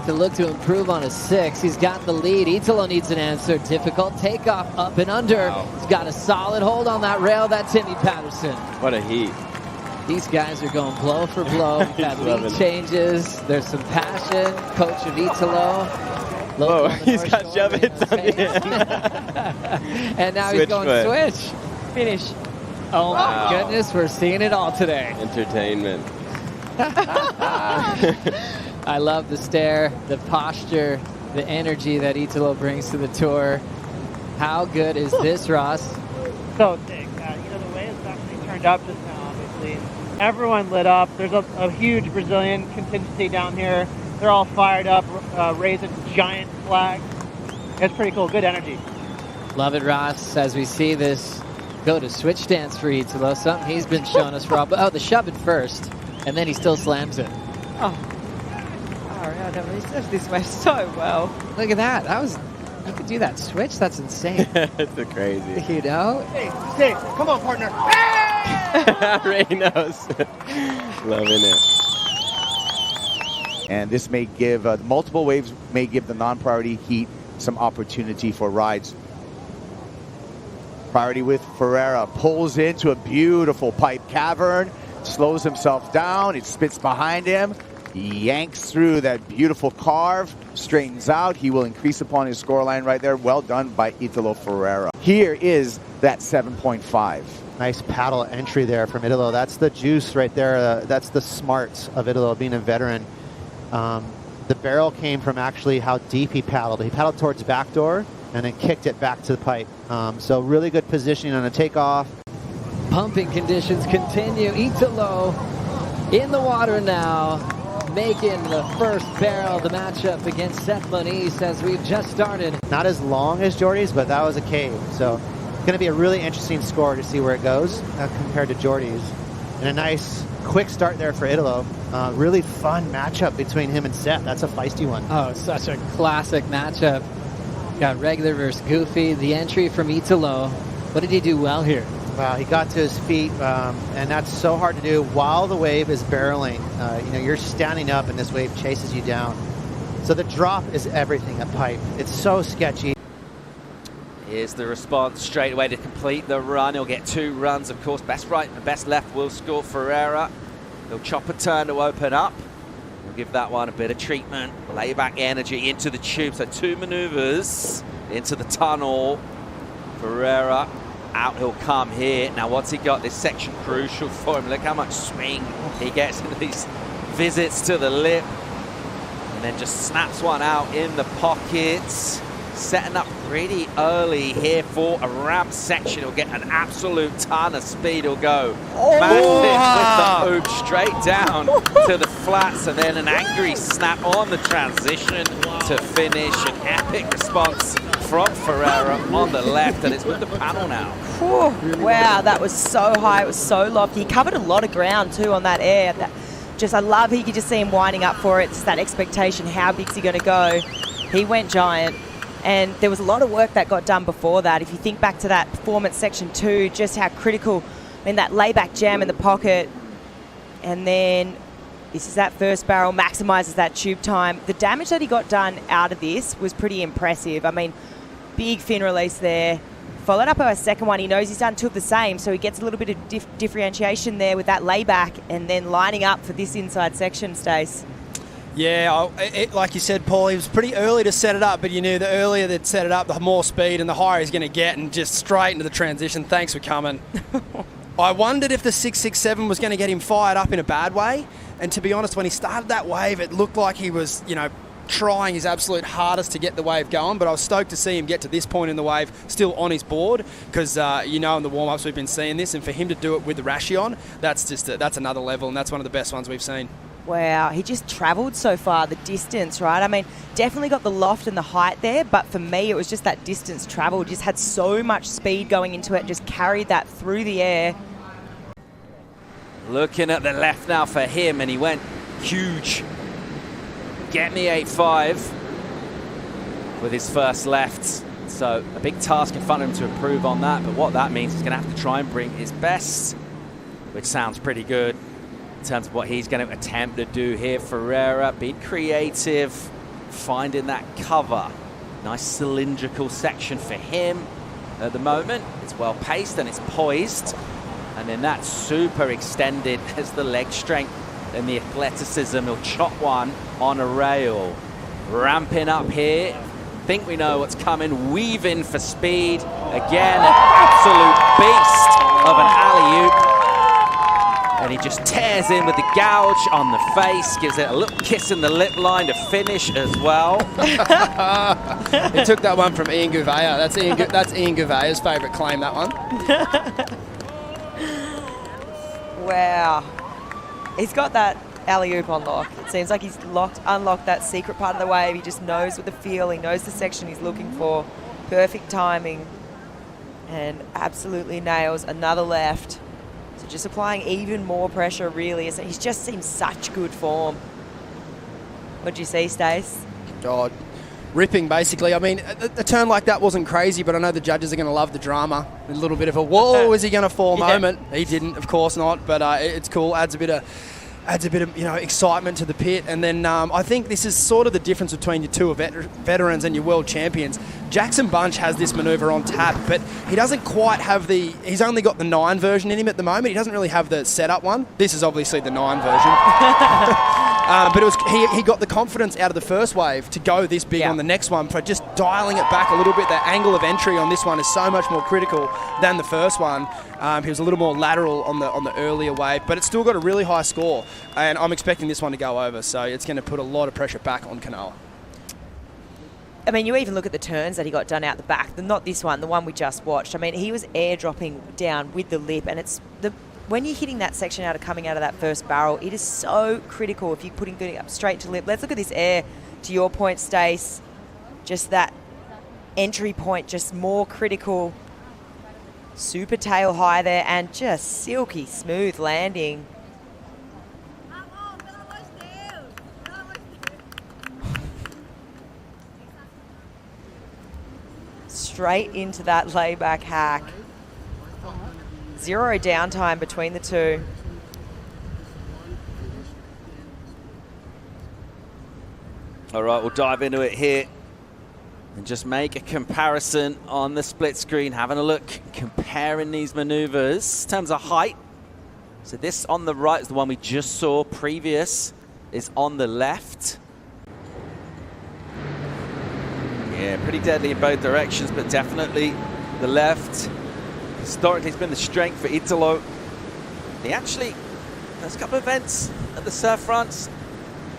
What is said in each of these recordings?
to look to improve on a 6. He's got the lead. Italo needs an answer. Difficult takeoff up and under. Wow. He's got a solid hold on that rail. That's Timmy Patterson. What a heat. These guys are going blow for blow. Got lead changes. There's some passion. Coach of Italo. Whoa, he's got shove it on the end. And now Switch he's going foot. switch. Finish. Oh my goodness, we're seeing it all today. Entertainment. I love the stare, the posture, the energy that Italo brings to the tour. How good is this, Ross? So sick. The way it's actually turned up just now, obviously. Everyone lit up. There's a huge Brazilian contingency down here. They're all fired up, raising giant flags. It's pretty cool. Good energy. Love it, Ross, as we see this go to switch stance for Italo. Something he's been showing us, Rob. Oh, the shove it first, and then he still slams it. Oh, no, he serves this way so well. Look at that. That was, you could do that switch. That's insane. That's crazy. You know? Hey, come on, partner. Ray knows. Loving it. And this may give, multiple waves may give the non-priority heat some opportunity for rides. Priority with Ferreira, pulls into a beautiful pipe cavern, slows himself down, it spits behind him, yanks through that beautiful carve, straightens out. He will increase upon his scoreline right there. Well done by Italo Ferreira. Here is that 7.5. Nice paddle entry there from Italo. That's the juice right there. That's the smarts of Italo being a veteran. The barrel came from actually how deep he paddled. He paddled towards the back door and then kicked it back to the pipe. So really good positioning on a takeoff. Pumping conditions continue. Italo in the water now, making the first barrel of the matchup against Seth Moniz as we've just started. Not as long as Jordy's, but that was a cave. So it's going to be a really interesting score to see where it goes compared to Jordy's. And a nice quick start there for Italo. Really fun matchup between him and Seth. That's a feisty one. Oh, such a classic matchup. Got regular versus goofy. The entry from Italo. What did he do well here? Wow, he got to his feet, and that's so hard to do while the wave is barreling. You're standing up and this wave chases you down. So the drop is everything at pipe. It's so sketchy. Here's the response straight away to complete the run. He'll get 2 runs, of course. Best right and best left will score Ferreira. He'll chop a turn to open up. He'll give that one a bit of treatment. Lay back energy into the tube. So 2 maneuvers into the tunnel. Ferreira, out he'll come here. Now what's he got? This section crucial for him. Look how much swing he gets in these visits to the lip. And then just snaps one out in the pockets. Setting up pretty early here for a ramp section. He'll get an absolute ton of speed. He'll go massive with the hoop straight down to the flats, and then an angry snap on the transition to finish. An epic response from Ferreira on the left, and it's with the panel now. Whew, wow, that was so high. It was so lofty. He covered a lot of ground too on that air. I love, he could just see him winding up for it. Just that expectation. How big's he going to go? He went giant. And there was a lot of work that got done before that. If you think back to that performance section 2, just how critical, that layback jam in the pocket. And then this is that first barrel, maximizes that tube time. The damage that he got done out of this was pretty impressive. Big fin release there. Followed up by a second one. He knows he's done 2 of the same, so he gets a little bit of differentiation there with that layback and then lining up for this inside section, Stace. Yeah, like you said, Paul, he was pretty early to set it up, but you knew the earlier they'd set it up, the more speed and the higher he's going to get, and just straight into the transition. Thanks for coming. I wondered if the 667 was going to get him fired up in a bad way, and to be honest, when he started that wave, it looked like he was, trying his absolute hardest to get the wave going, but I was stoked to see him get to this point in the wave still on his board, because in the warm-ups we've been seeing this, and for him to do it with the Ration, that's another level, and that's one of the best ones we've seen. Wow, he just travelled so far, the distance, right? Definitely got the loft and the height there, but for me, it was just that distance travelled. Just had so much speed going into it, just carried that through the air. Looking at the left now for him, and he went huge. Get me 8.5 with his first left. So a big task in front of him to improve on that, but what that means, he's going to have to try and bring his best, which sounds pretty good in terms of what he's going to attempt to do here. Ferreira being creative, finding that cover. Nice cylindrical section for him at the moment. It's well paced and it's poised. And then that's super extended as the leg strength and the athleticism. He'll chop one on a rail. Ramping up here. Think we know what's coming. Weaving for speed. Again, an absolute beast of an alley-oop. And he just tears in with the gouge on the face. Gives it a little kiss in the lip line to finish as well. He took that one from Ian Gouveia. That's Ian Gouveia's favourite claim, that one. Wow. He's got that alley-oop on lock. It seems like he's unlocked that secret part of the wave. He just knows with the feel. He knows the section he's looking for. Perfect timing. And absolutely nails another left. So just applying even more pressure, really. He's just in such good form. What'd you see, Stace? God. Ripping, basically. I mean, a turn like that wasn't crazy, but I know the judges are going to love the drama. A little bit of a, whoa, is he going to fall moment. He didn't, of course not, but it's cool. Adds a bit of excitement to the pit. And then I think this is sort of the difference between your two veterans and your world champions. Jackson Bunch has this maneuver on tap, but he doesn't quite have he's only got the 9 version in him at the moment. He doesn't really have the setup one. This is obviously the 9 version. But it was he got the confidence out of the first wave to go this big on the next one, for just dialing it back a little bit. The angle of entry on this one is so much more critical than the first one. He was a little more lateral on the earlier wave, but it's still got a really high score, and I'm expecting this one to go over, so it's going to put a lot of pressure back on Kanoa. I mean, you even look at the turns that he got done out the back. Not this one, the one we just watched. I mean, he was airdropping down with the lip, and when you're hitting that section coming out of that first barrel, it is so critical if you're putting it up straight to lip. Let's look at this air, to your point, Stace. Just that entry point, just more critical. Super tail high there, and just silky smooth landing. Straight into that layback hack. 0 downtime between the two. All right, we'll dive into it here and just make a comparison on the split screen, having a look, comparing these maneuvers in terms of height. So this on the right is the one we just saw. Previous is on the left. Yeah, pretty deadly in both directions, but definitely the left. Historically, it's been the strength for Italo. He actually, there's a couple of events at the Surf Fronts.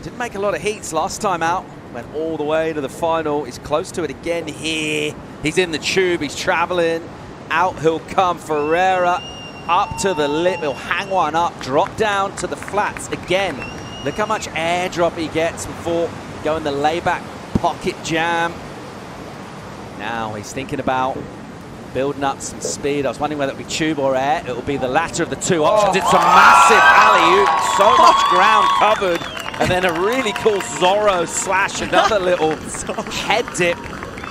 Didn't make a lot of heats last time out. Went all the way to the final. He's close to it again here. He's in the tube. He's traveling. Out he'll come. Ferreira up to the lip. He'll hang one up. Drop down to the flats again. Look how much airdrop he gets before going the layback pocket jam. Now he's thinking about building up some speed. I was wondering whether it would be tube or air. It will be the latter of the two options. It's a massive alley-oop. So much ground covered. And then a really cool Zorro slash, another little head dip,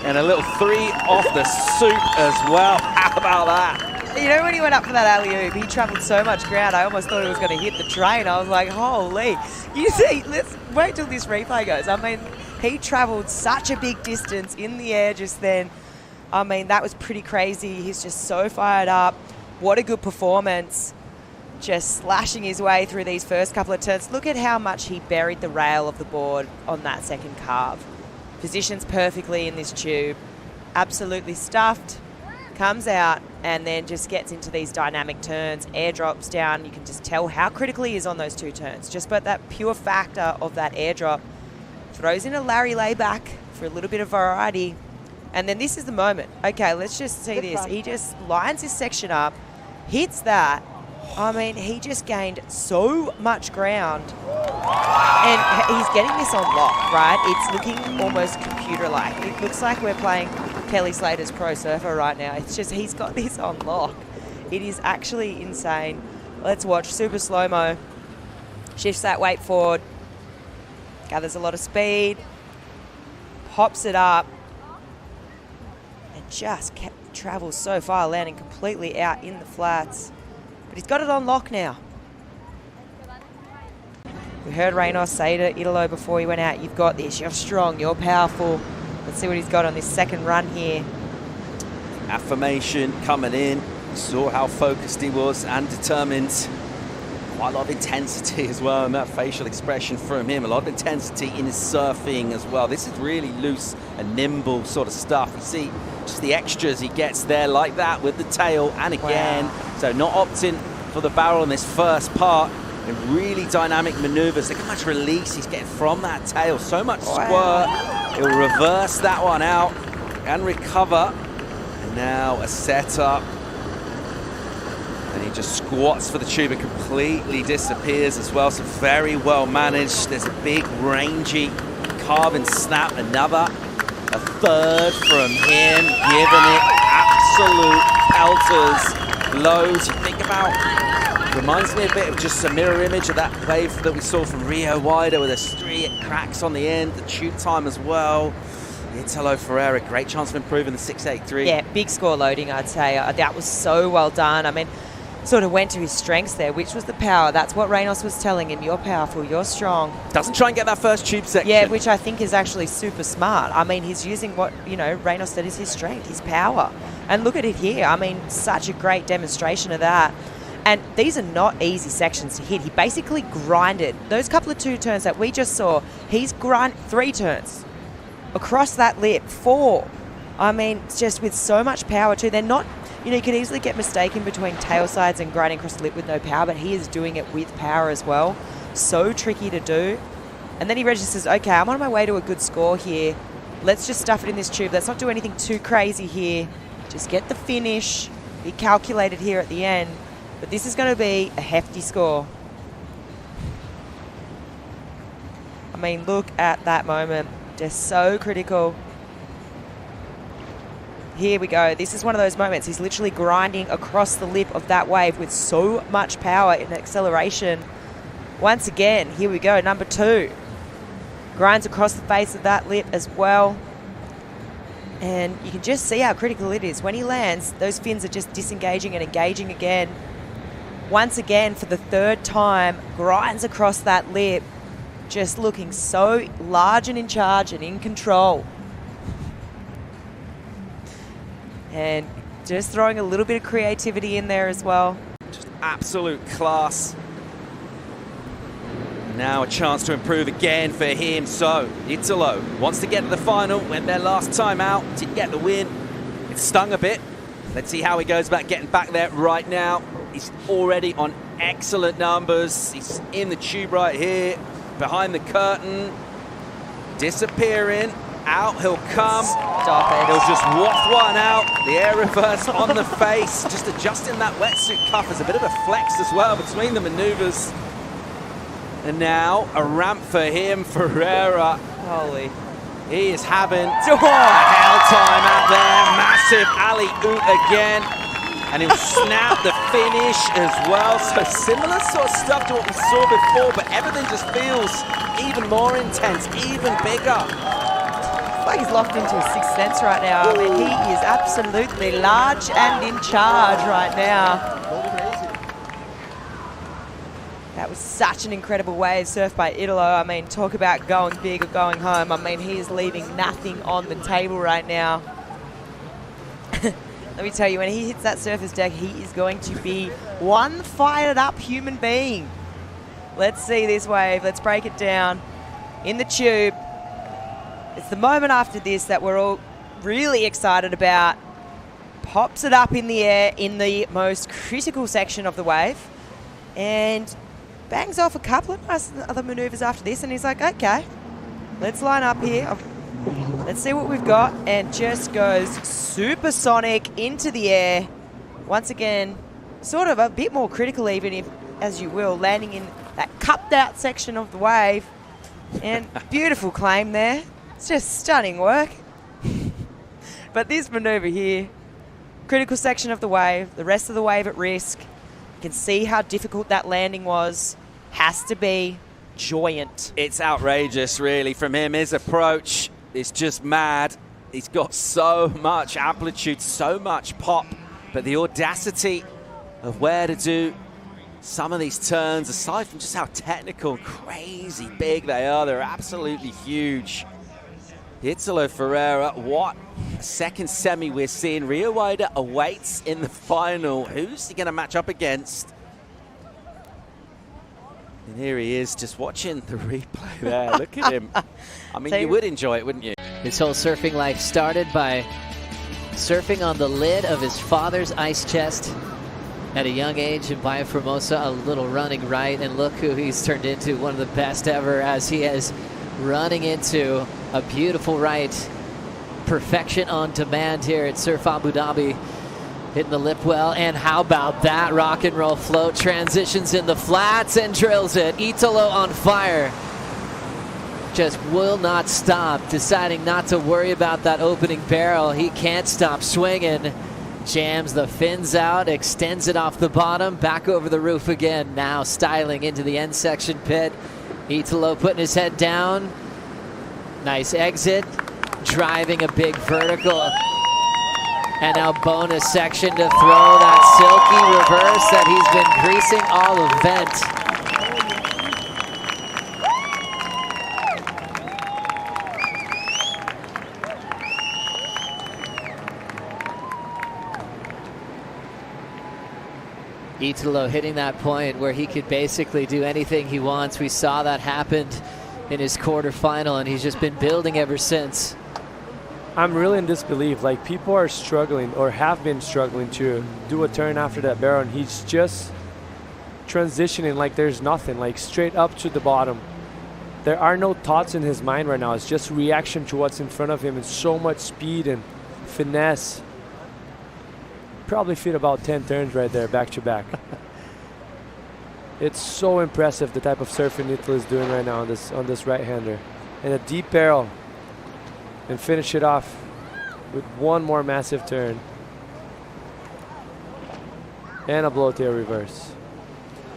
and a little 3 off the soup as well. How about that? You know, when he went up for that alley-oop, he travelled so much ground, I almost thought he was going to hit the train. I was like, holy. You see, let's wait till this replay goes. I mean, he travelled such a big distance in the air just then. I mean, that was pretty crazy. He's just so fired up. What a good performance. Just slashing his way through these first couple of turns. Look at how much he buried the rail of the board on that second carve. Positions perfectly in this tube. Absolutely stuffed. Comes out and then just gets into these dynamic turns. Airdrops down. You can just tell how critical he is on those 2 turns. Just by that pure factor of that airdrop. Throws in a Larry layback for a little bit of variety. And then this is the moment. Okay, let's just see this. He just lines his section up, hits that. I mean, he just gained so much ground. And he's getting this on lock, right? It's looking almost computer-like. It looks like we're playing Kelly Slater's Pro Surfer right now. It's just he's got this on lock. It is actually insane. Let's watch super slow-mo. Shifts that weight forward. Gathers a lot of speed. Hops it up. And just travels so far, landing completely out in the flats. But he's got it on lock now. We heard Reynolds say to Italo before he went out, you've got this, you're strong, you're powerful. Let's see what he's got on this second run here. Affirmation coming in. Saw how focused he was and determined. Quite a lot of intensity as well in that facial expression from him. A lot of intensity in his surfing as well. This is really loose and nimble sort of stuff. You see just the extras he gets there like that with the tail and again. Wow. So not opting for the barrel in this first part. And really dynamic maneuvers. Look how much release he's getting from that tail. So much squirt. He'll reverse that one out and recover. And now a setup. And he just squats for the tube and completely disappears as well. So very well managed. There's a big rangy carve and snap. Another. A third from him. Giving it absolute pelters. Loads. You think about... Reminds me a bit of just a mirror image of that wave that we saw from Rio Wider with a street cracks on the end, the tube time as well. Italo Ferreira, great chance of improving the 6.83. Yeah, big score loading, I'd say. That was so well done. I mean, sort of went to his strengths there, which was the power. That's what Reynolds was telling him. You're powerful, you're strong. Doesn't try and get that first tube section. Yeah, which I think is actually super smart. I mean, he's using what, Reynolds said is his strength, his power. And look at it here. I mean, such a great demonstration of that. And these are not easy sections to hit. He basically grinded. Those couple of 2 turns that we just saw, he's 3 turns across that lip, 4. I mean, just with so much power too. They're not, you could easily get mistaken between tail sides and grinding across the lip with no power, but he is doing it with power as well. So tricky to do. And then he registers, okay, I'm on my way to a good score here. Let's just stuff it in this tube. Let's not do anything too crazy here. Just get the finish. Be calculated here at the end. But this is going to be a hefty score. I mean, look at that moment. Just so critical. Here we go. This is one of those moments. He's literally grinding across the lip of that wave with so much power and acceleration. Once again, here we go, number 2. Grinds across the face of that lip as well. And you can just see how critical it is. When he lands, those fins are just disengaging and engaging again. Once again, for the 3rd time, grinds across that lip, just looking so large and in charge and in control. And just throwing a little bit of creativity in there as well. Just absolute class. Now a chance to improve again for him. So Italo wants to get to the final. Went their last time out, didn't get the win. It stung a bit. Let's see how he goes about getting back there right now. He's already on excellent numbers. He's in the tube right here, behind the curtain, disappearing. Out he'll come. Stop it. He'll just waft one out. The air reverse on the face. Just adjusting that wetsuit cuff. There's a bit of a flex as well between the maneuvers. And now a ramp for him, Ferreira. Holy. He is having a hell time out there. Massive alley-oop again. And he'll snap the finish as well. So similar sort of stuff to what we saw before, but everything just feels even more intense, even bigger. It's like he's locked into his 6th sense right now. I mean, he is absolutely large and in charge right now. That was such an incredible wave surfed by Italo. I mean, talk about going big or going home. I mean, he is leaving nothing on the table right now. Let me tell you, when he hits that surface deck, he is going to be one fired up human being. Let's see this wave. Let's break it down. In the tube. It's the moment after this that we're all really excited about. Pops it up in the air in the most critical section of the wave. And bangs off a couple of nice other maneuvers after this. And he's like, okay, let's line up here. Let's see what we've got, and just goes supersonic into the air. Once again, sort of a bit more critical even, if, as you will, landing in that cupped out section of the wave. And beautiful claim there. It's just stunning work. But this maneuver here, critical section of the wave, the rest of the wave at risk. You can see how difficult that landing was. Has to be joyant. It's outrageous, really, from him. His approach is just mad. He's got so much amplitude, so much pop, but the audacity of where to do some of these turns, aside from just how technical, crazy big they are, they're absolutely huge. Italo Ferreira, what a second semi we're seeing. Rio Wider awaits in the final. Who's he going to match up against? And here he is, just watching the replay there. Look at him. I mean, you would enjoy it, wouldn't you? His whole surfing life started by surfing on the lid of his father's ice chest at a young age in Bahia Formosa, a little running right, and look who he's turned into, one of the best ever, as he is running into a beautiful right. Perfection on demand here at Surf Abu Dhabi. Hitting the lip well, and how about that rock and roll float? Transitions in the flats and drills it. Italo on fire. Just will not stop, deciding not to worry about that opening barrel. He can't stop swinging. Jams the fins out, extends it off the bottom, back over the roof again. Now styling into the end section pit. Italo putting his head down. Nice exit, driving a big vertical. And now bonus section to throw that silky reverse that he's been greasing all event. Italo hitting that point where he could basically do anything he wants. We saw that happen in his quarterfinal, and he's just been building ever since. I'm really in disbelief. Like, people are struggling or have been struggling to do a turn after that barrel, and he's just transitioning like there's nothing, like straight up to the bottom. There are no thoughts in his mind right now. It's just reaction to what's in front of him, and so much speed and finesse. Probably fit about 10 turns right there, back to back. It's so impressive the type of surfing Italo is doing right now on this right-hander. And a deep barrel, and finish it off with one more massive turn. And a blowtail reverse.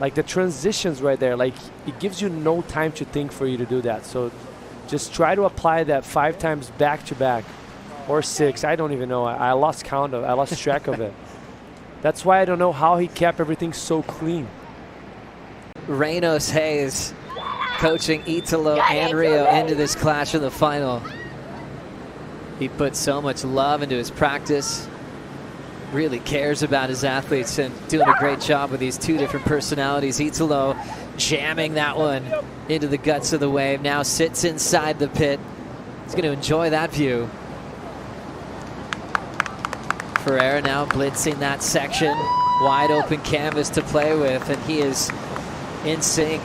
Like, the transitions right there, like, it gives you no time to think for you to do that. So just try to apply that 5 times back to back, or 6. I don't even know. I lost count of. I lost track of it. That's why I don't know how he kept everything so clean. Reynos Hayes coaching Italo and Rio into this clash in the final. He put so much love into his practice, really cares about his athletes, and doing a great job with these two different personalities. Italo jamming that one into the guts of the wave, now sits inside the pit. He's going to enjoy that view. Ferreira now blitzing that section, wide open canvas to play with, and he is in sync.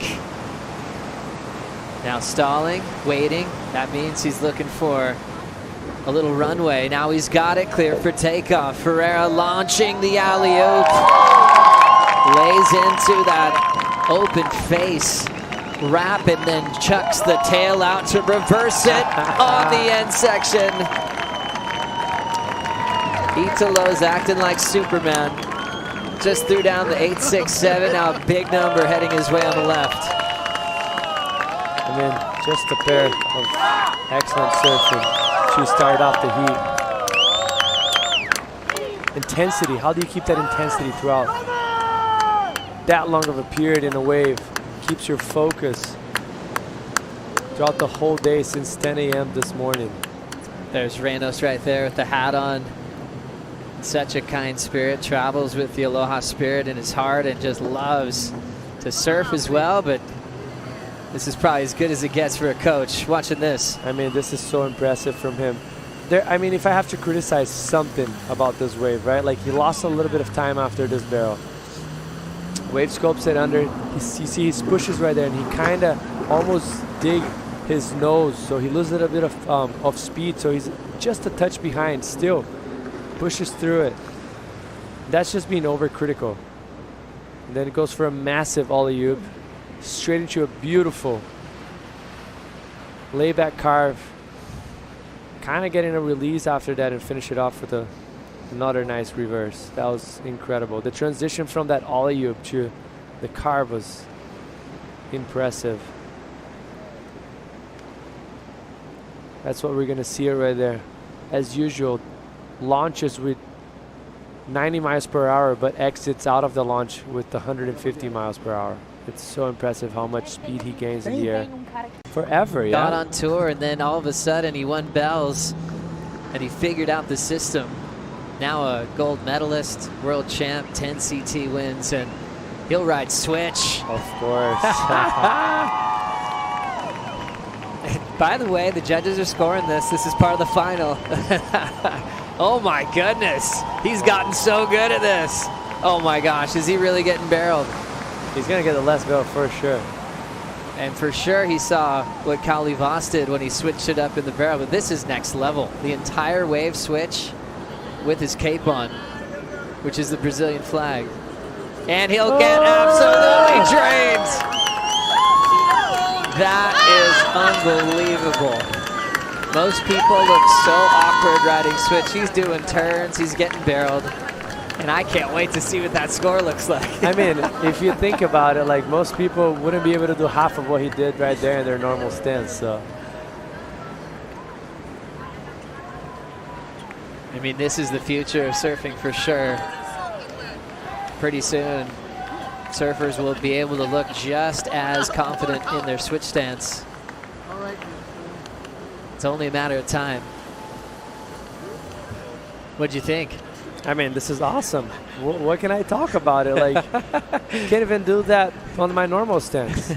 Now stalling, waiting. That means he's looking for a little runway. Now he's got it clear for takeoff. Ferreira launching the alley-oop. Lays into that open face wrap and then chucks the tail out to reverse it on the end section. Italo's acting like Superman. Just threw down the 8.67. Now a big number heading his way on the left. I mean, just a pair of excellent surfing to start off the heat. Intensity. How do you keep that intensity throughout that long of a period in a wave? Keeps your focus throughout the whole day since 10 a.m. this morning. There's Reynos right there with the hat on. Such a kind spirit, travels with the Aloha spirit in his heart and just loves to surf as well, but this is probably as good as it gets for a coach. Watching this. I mean, this is so impressive from him. I mean, if I have to criticize something about this wave, right? Like, he lost a little bit of time after this barrel. Wave scopes it under. You see his pushes right there, and he kind of almost dig his nose, so he loses a little bit of speed, so he's just a touch behind still. Pushes through it. That's just being overcritical. And then it goes for a massive alley-oop, straight into a beautiful layback carve. Kind of getting a release after that and finish it off with another nice reverse. That was incredible. The transition from that alley-oop to the carve was impressive. That's what we're going to see right there. As usual, launches with 90 miles per hour, but exits out of the launch with 150 miles per hour. It's so impressive how much speed he gains in the air. Forever, yeah. Got on tour, and then all of a sudden he won bells, and he figured out the system. Now a gold medalist, world champ, 10 CT wins, and he'll ride switch. Of course. By the way, the judges are scoring this. This is part of the final. Oh my goodness. He's gotten so good at this. Oh my gosh, is he really getting barreled? He's going to get the last barrel for sure. And for sure he saw what Kali Voss did when he switched it up in the barrel, but this is next level. The entire wave switch with his cape on, which is the Brazilian flag. And he'll get absolutely drained. That is unbelievable. Most people look so awkward riding switch. He's doing turns, he's getting barreled. And I can't wait to see what that score looks like. I mean, if you think about it, like most people wouldn't be able to do half of what he did right there in their normal stance. So, I mean, this is the future of surfing for sure. Pretty soon, surfers will be able to look just as confident in their switch stance. It's only a matter of time. What'd you think? I mean, this is awesome. What can I talk about it? Like, can't even do that on my normal stance.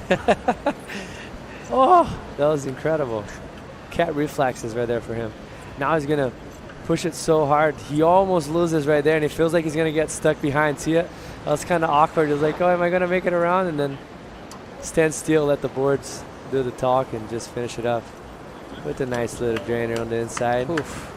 Oh, that was incredible. Cat reflexes right there for him. Now he's going to push it so hard. He almost loses right there, and he feels like he's going to get stuck behind. See it? That was kind of awkward. He was like, oh, am I going to make it around? And then stand still, let the boards do the talk, and just finish it up with a nice little drainer on the inside. Oof.